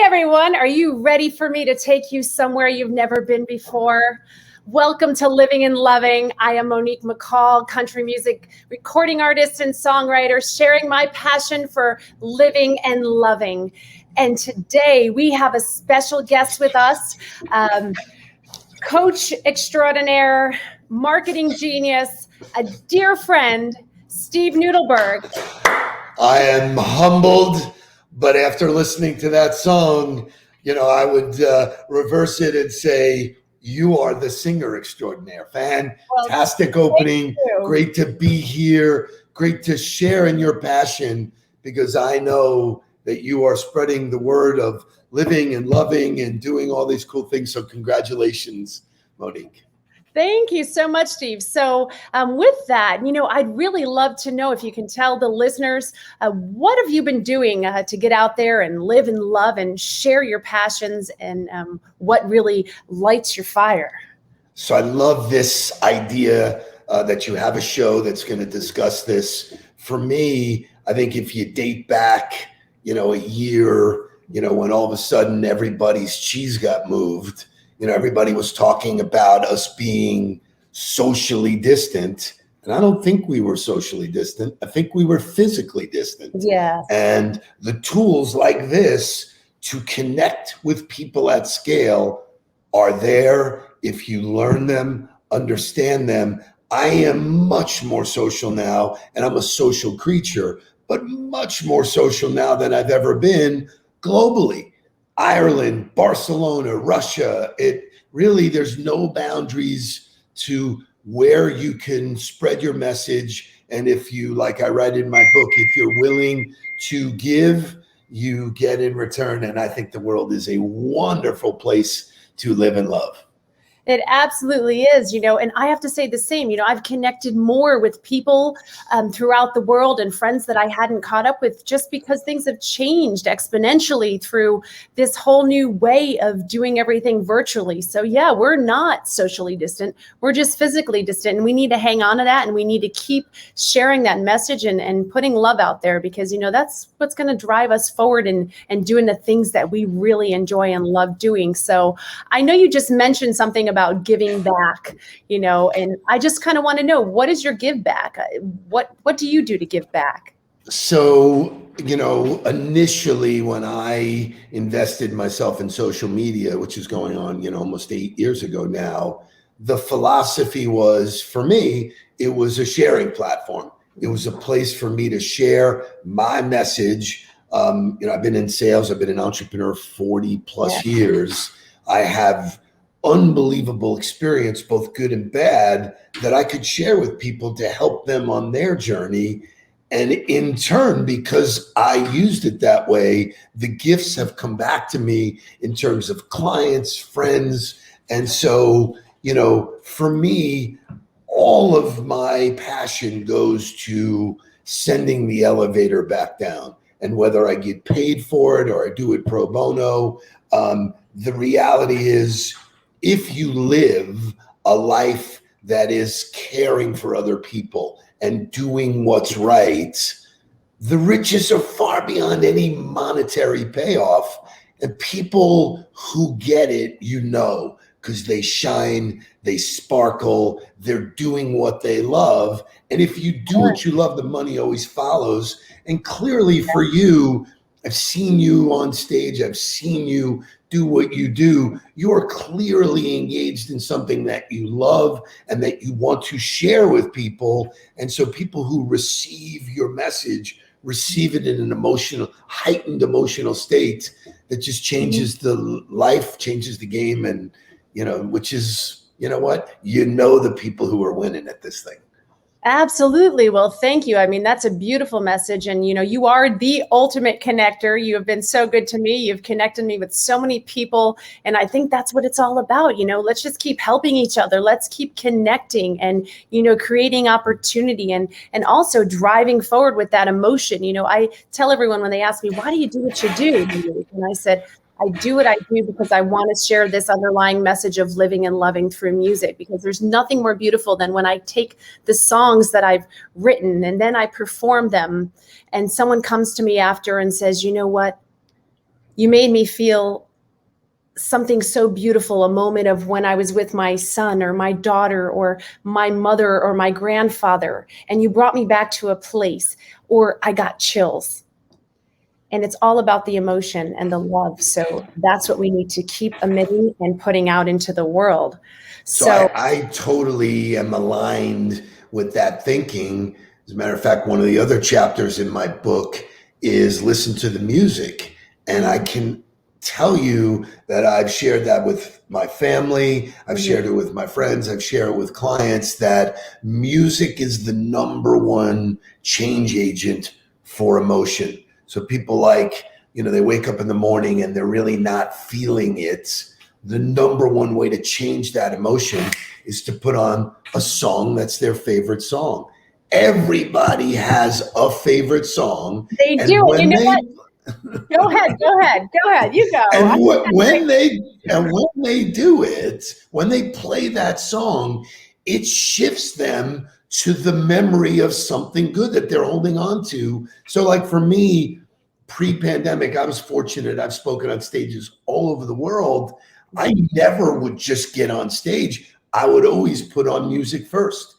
everyone. Are you ready for me to take you somewhere you've never been before? Welcome to Living and Loving. I am Monique McCall, country music recording artist and songwriter, sharing my passion for living and loving. And today we have a special guest with us, coach extraordinaire, marketing genius, a dear friend, Steve Nudelberg. I am humbled, but after listening to that song, I would reverse it and say, you are the singer extraordinaire. Fantastic opening. Great to be here. Great to share in your passion, because I know that you are spreading the word of living and loving and doing all these cool things. So congratulations, Monique. Thank you so much, Steve. So with that, I'd really love to know if you can tell the listeners, what have you been doing to get out there and live and love and share your passions, and what really lights your fire? So I love this idea that you have a show that's going to discuss this. For me, I think if you date back, a year, when all of a sudden everybody's cheese got moved, everybody was talking about us being socially distant. And I don't think we were socially distant. I think we were physically distant. Yeah. And the tools like this to connect with people at scale are there if you learn them, understand them. I am much more social now, and I'm a social creature, but much more social now than I've ever been globally. Ireland, Barcelona, Russia, there's no boundaries to where you can spread your message. And if you, like I write in my book, if you're willing to give, you get in return. And I think the world is a wonderful place to live and love. It absolutely is, and I have to say the same. I've connected more with people throughout the world, and friends that I hadn't caught up with, just because things have changed exponentially through this whole new way of doing everything virtually. So yeah, we're not socially distant. We're just physically distant, and we need to hang on to that, and we need to keep sharing that message and putting love out there, because, that's what's going to drive us forward and doing the things that we really enjoy and love doing. So I know you just mentioned something about giving back, and I just kind of want to know, what is your give back? What do you do to give back? So, initially when I invested myself in social media, which is going on, almost 8 years ago now, the philosophy was, for me, it was a sharing platform. It was a place for me to share my message. I've been in sales. I've been an entrepreneur 40 plus years. I have unbelievable experience, both good and bad, that I could share with people to help them on their journey. And in turn, because I used it that way, the gifts have come back to me in terms of clients, friends. And so, for me, all of my passion goes to sending the elevator back down. And whether I get paid for it or I do it pro bono, the reality is, if you live a life that is caring for other people and doing what's right, the riches are far beyond any monetary payoff. And people who get it, because they shine, they sparkle, they're doing what they love. And if you do what you love, the money always follows. And clearly for you, I've seen you on stage, I've seen you do what you do. You are clearly engaged in something that you love and that you want to share with people. And so people who receive your message receive it in an heightened emotional state that just changes the life, changes the game. And, which is, the people who are winning at this thing. Absolutely. Well, thank you. I mean, that's a beautiful message. And, you are the ultimate connector. You have been so good to me. You've connected me with so many people. And I think that's what it's all about. Let's just keep helping each other. Let's keep connecting and, creating opportunity and also driving forward with that emotion. I tell everyone when they ask me, why do you do what you do? And I said, I do what I do because I want to share this underlying message of living and loving through music, because there's nothing more beautiful than when I take the songs that I've written and then I perform them and someone comes to me after and says, you know what? you made me feel something so beautiful, a moment of when I was with my son or my daughter or my mother or my grandfather, and you brought me back to a place, or I got chills. And it's all about the emotion and the love. So that's what we need to keep emitting and putting out into the world. So I totally am aligned with that thinking. As a matter of fact, one of the other chapters in my book is listen to the music. And I can tell you that I've shared that with my family. I've shared it with my friends. I've shared it with clients that music is the number one change agent for emotion. So people like, they wake up in the morning and they're really not feeling it. The number one way to change that emotion is to put on a song that's their favorite song. Everybody has a favorite song. They do. What? Go ahead. You go. And when they do it, when they play that song, it shifts them to the memory of something good that they're holding on to. So like for me, pre-pandemic, I was fortunate. I've spoken on stages all over the world. I never would just get on stage. I would always put on music first,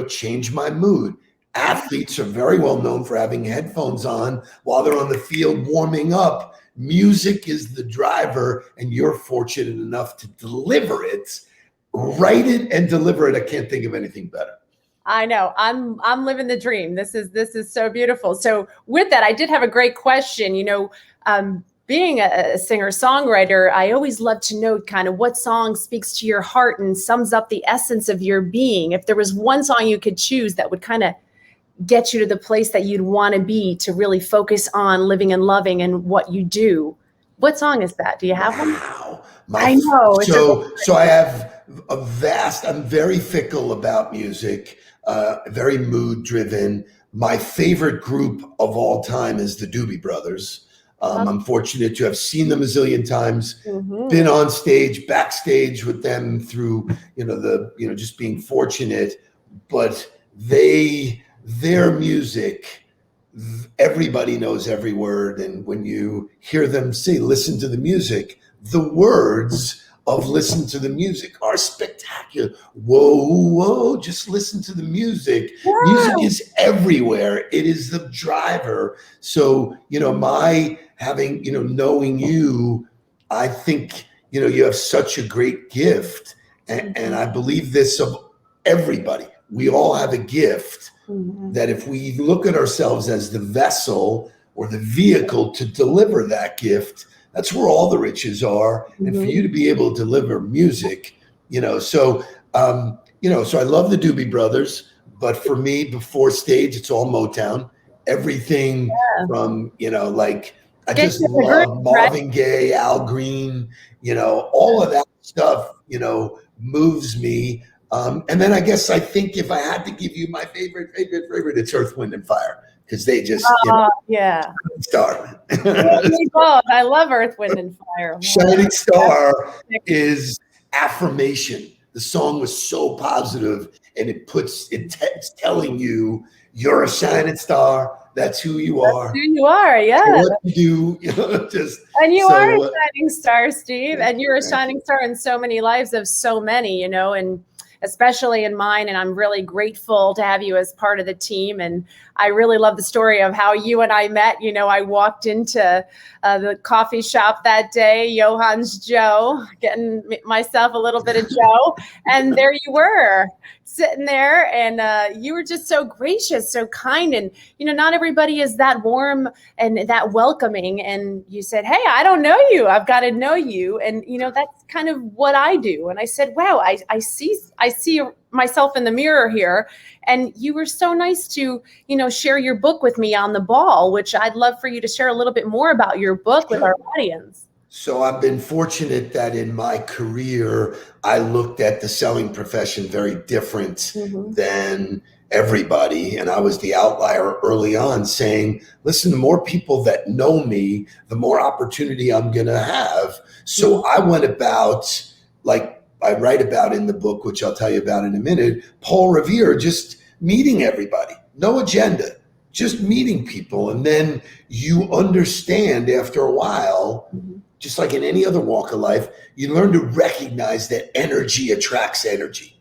change my mood. Athletes are very well known for having headphones on while they're on the field warming up. Music is the driver, and you're fortunate enough to deliver it, write it and deliver it. I can't think of anything better. I know. I'm living the dream. This is so beautiful. So with that, I did have a great question. Being a singer-songwriter, I always love to know kind of what song speaks to your heart and sums up the essence of your being. If there was one song you could choose that would kind of get you to the place that you'd want to be to really focus on living and loving and what you do, what song is that? Do you have one? Wow. I know. So I have I'm very fickle about music, very mood driven. My favorite group of all time is the Doobie Brothers. I'm fortunate to have seen them a zillion times, been on stage, backstage with them through, just being fortunate. But their music, everybody knows every word. And when you hear them listen to the music, the words of listen to the music are spectacular. Whoa, just listen to the music. Wow. Music is everywhere. It is the driver. So, my having, knowing you, I think, you have such a great gift. And I believe this of everybody. We all have a gift that if we look at ourselves as the vessel or the vehicle to deliver that gift, that's where all the riches are. And for you to be able to deliver music, so I love the Doobie Brothers, but for me, before stage, it's all Motown. Everything from, I just love Marvin Gaye, Al Green, all of that stuff, moves me. And then I think if I had to give you my favorite, it's Earth, Wind and Fire. Because they just, star. I love Earth, Wind, and Fire. Shining Star is affirmation. The song was so positive, and it's telling you you're a shining star. That's who you are. That's who you are, yeah. So what you do, and you are a shining star, Steve. And you're a shining star in so many lives of so many, and especially in mine. And I'm really grateful to have you as part of the team. And I really love the story of how you and I met. I walked into the coffee shop that day, Johan's Joe, getting myself a little bit of Joe. And there you were sitting there, and you were just so gracious, so kind. And, not everybody is that warm and that welcoming. And you said, hey, I don't know you. I've got to know you. And, that's kind of what I do. And I said, wow, I see myself in the mirror here. And you were so nice to, share your book with me on the ball, which I'd love for you to share a little bit more about your book with our audience. So I've been fortunate that in my career, I looked at the selling profession very different than everybody. And I was the outlier early on, saying, listen, the more people that know me, the more opportunity I'm going to have. So I went about, like I write about in the book, which I'll tell you about in a minute, Paul Revere, just meeting everybody, no agenda. just meeting people. And then you understand after a while, just like in any other walk of life, you learn to recognize that energy attracts energy.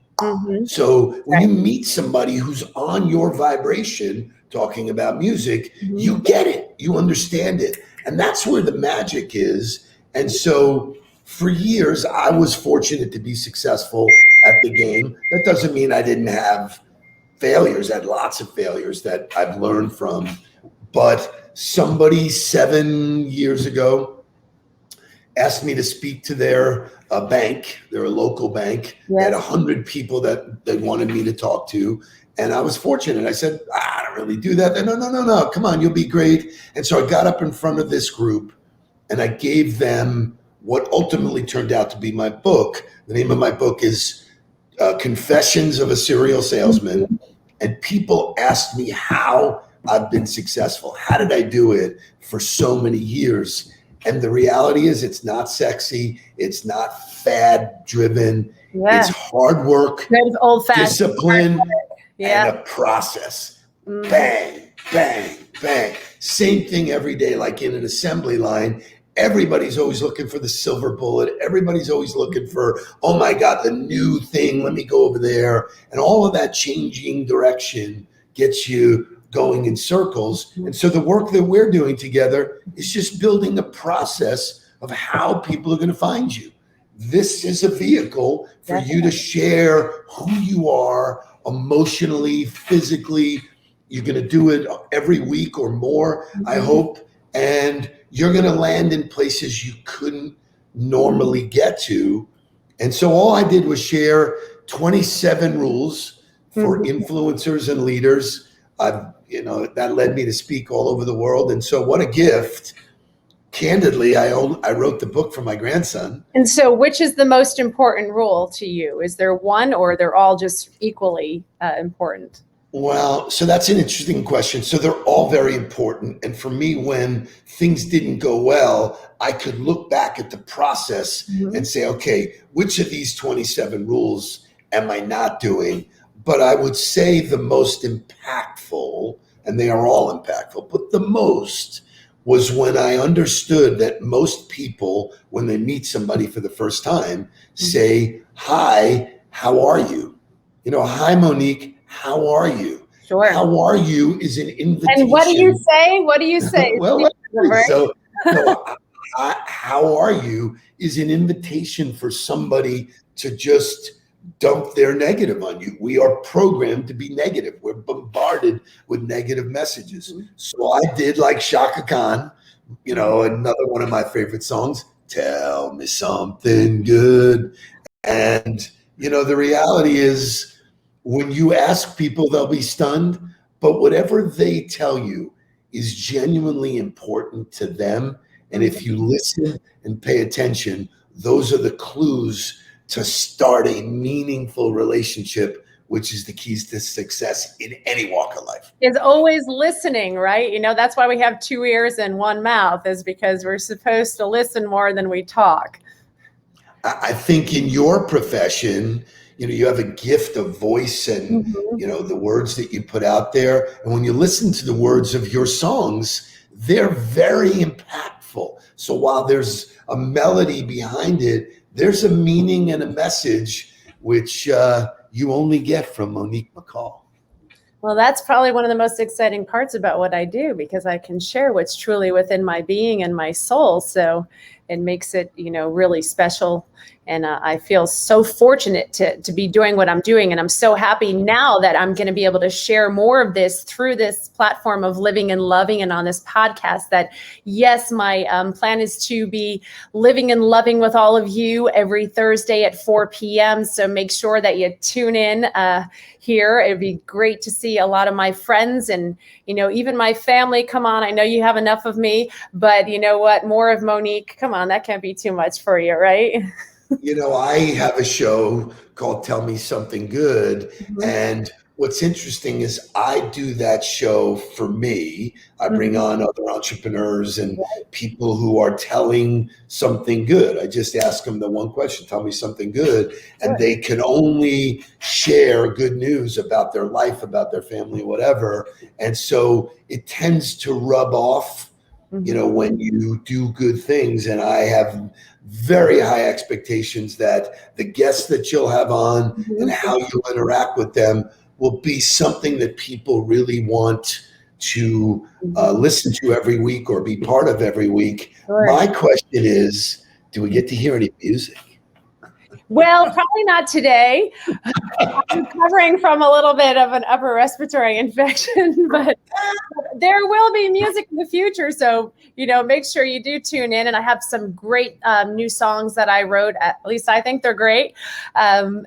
So when you meet somebody who's on your vibration talking about music, you get it, you understand it. And that's where the magic is. And so for years, I was fortunate to be successful at the game. That doesn't mean I didn't have failures. I had lots of failures that I've learned from. But somebody 7 years ago asked me to speak to their bank. They're a local bank. They had 100 people that they wanted me to talk to. And I was fortunate. I said, I don't really do that. They, no, come on, you'll be great. And so I got up in front of this group and I gave them what ultimately turned out to be my book. The name of my book is Confessions of a Serial Salesman. And people asked me how I've been successful. How did I do it for so many years? And the reality is it's not sexy. It's not fad driven. It's hard work, discipline, and a process. Bang, bang, bang. Same thing every day, like in an assembly line. Everybody's always looking for the silver bullet. Everybody's always looking for, oh my God, the new thing. Let me go over there. And all of that changing direction gets you going in circles. And so the work that we're doing together is just building a process of how people are going to find you. This is a vehicle for you to share who you are emotionally, physically. You're going to do it every week or more, I hope. And you're going to land in places you couldn't normally get to. And so all I did was share 27 rules for influencers and leaders. That led me to speak all over the world. And so what a gift. Candidly, I wrote the book for my grandson. And so which is the most important rule to you? Is there one, or they're all just equally important? Well, so that's an interesting question. So they're all very important. And for me, when things didn't go well, I could look back at the process and say, okay, which of these 27 rules am I not doing? But I would say the most impactful, and they are all impactful, but the most was when I understood that most people, when they meet somebody for the first time, say, hi, how are you? Hi, Monique, how are you? Sure. How are you is an invitation. And what do you say? What do you say? How are you is an invitation for somebody to just dump their negative on you. We are programmed to be negative. We're bombarded with negative messages. So I did like Shaka Khan, another one of my favorite songs, tell me something good. And, the reality is when you ask people, they'll be stunned, but whatever they tell you is genuinely important to them. And if you listen and pay attention, those are the clues to start a meaningful relationship, which is the keys to success in any walk of life. It's always listening, right? That's why we have 2 ears and 1 mouth, is because we're supposed to listen more than we talk. I think in your profession, you have a gift of voice and, the words that you put out there. And when you listen to the words of your songs, they're very impactful. So while there's a melody behind it, there's a meaning and a message which you only get from Monique McCall. Well, that's probably one of the most exciting parts about what I do, because I can share what's truly within my being and my soul. So it makes it, really special. And I feel so fortunate to be doing what I'm doing. And I'm so happy now that I'm going to be able to share more of this through this platform of Living and Loving, and on this podcast, that yes, my plan is to be living and loving with all of you every Thursday at 4 p.m. So make sure that you tune in here. It'd be great to see a lot of my friends and, even my family. Come on. I know you have enough of me, but you know what? More of Monique. Come on. That can't be too much for you, right? I have a show called Tell Me Something Good. And what's interesting is I do that show for me. I bring on other entrepreneurs and people who are telling something good. I just ask them the one question, tell me something good. And they can only share good news about their life, about their family, whatever. And so it tends to rub off, you know, when you do good things. And I have very high expectations that the guests that you'll have on and how you'll interact with them will be something that people really want to listen to every week or be part of every week. My question is, do we get to hear any music? Well, probably not today. I'm recovering from a little bit of an upper respiratory infection, but there will be music in the future. So, you know, make sure you do tune in. And I have some great new songs that I wrote. At least I think they're great. And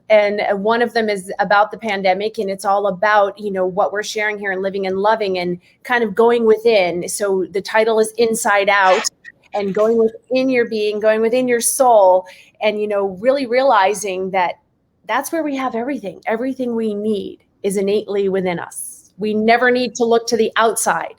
one of them is about the pandemic. And it's all about, you know, what we're sharing here and living and loving and kind of going within. So the title is Inside Out. And going within your being, going within your soul, and, you know, really realizing that that's where we have everything. Everything we need is innately within us. We never need to look to the outside.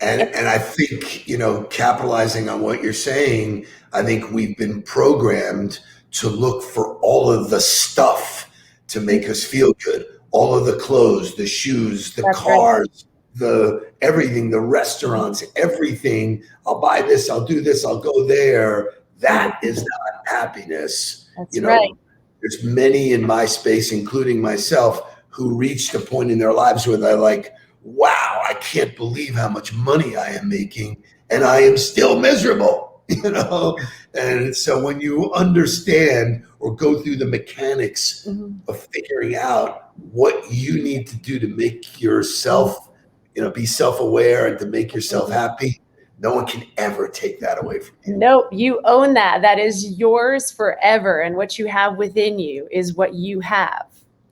And I think, you know, capitalizing on what you're saying, I think we've been programmed to look for all of the stuff to make us feel good. All of the clothes, the shoes, the cars, the everything, the restaurants, everything. I'll buy this, I'll do this, I'll go there. That is not happiness. That's right. There's many in my space, including myself, who reached a point in their lives where they're like, wow, I can't believe how much money I am making and I am still miserable, you know? And so when you understand or go through the mechanics of figuring out what you need to do to make yourself, you know, be self-aware and to make yourself happy, no one can ever take that away from you. Nope, you own that. That is yours forever. And what you have within you is what you have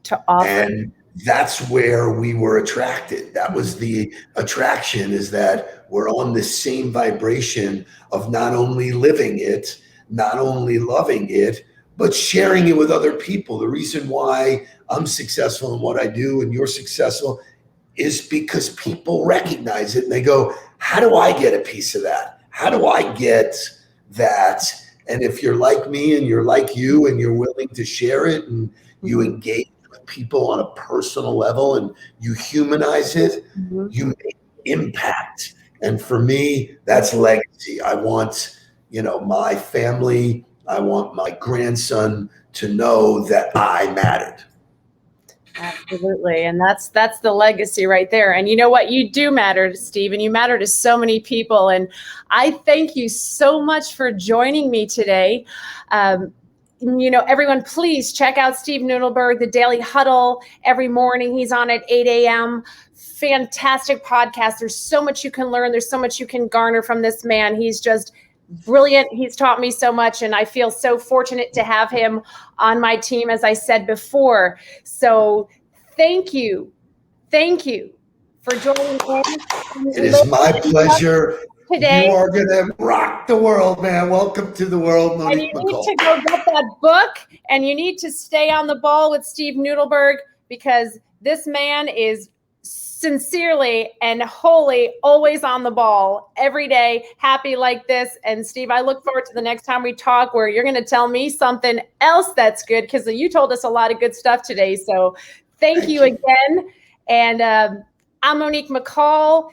to offer. And that's where we were attracted. That was the attraction, is that we're on the same vibration of not only living it, not only loving it, but sharing it with other people. The reason why I'm successful in what I do and you're successful is because people recognize it and they go, how do I get a piece of that? How do I get that? And if you're like me and you're like you and you're willing to share it and you engage with people on a personal level and you humanize it, you make impact. And for me, that's legacy. I want, you know, my family, I want my grandson to know that I mattered. Absolutely. And that's the legacy right there. And you know what? You do matter, Steve, and you matter to so many people. And I thank you so much for joining me today. You know, everyone, please check out Steve Nudelberg, The Daily Huddle. Every morning he's on at 8 a.m. Fantastic podcast. There's so much you can learn. There's so much you can garner from this man. He's just brilliant. He's taught me so much, and I feel so fortunate to have him on my team, as I said before. So thank you. Thank you for joining in. It is my pleasure. Today. You are going to rock the world, man. Welcome to the world, Monique And you McCall. need to go get that book, and you need to stay on the ball with Steve Nudelberg, because this man is sincerely and wholly always on the ball every day, happy like this. And Steve, I look forward to the next time we talk where you're going to tell me something else that's good, because you told us a lot of good stuff today. So thank you again. And I'm Monique McCall,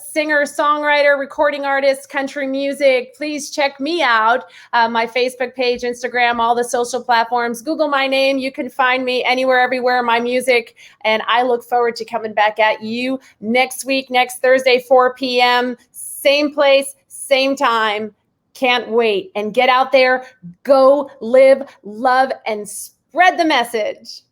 singer, songwriter, recording artist, country music. Please check me out. My Facebook page, Instagram, all the social platforms. Google my name. You can find me anywhere, everywhere, my music. And I look forward to coming back at you next week, next Thursday, 4 p.m. Same place, same time. Can't wait. And get out there, go live, love, and spread the message.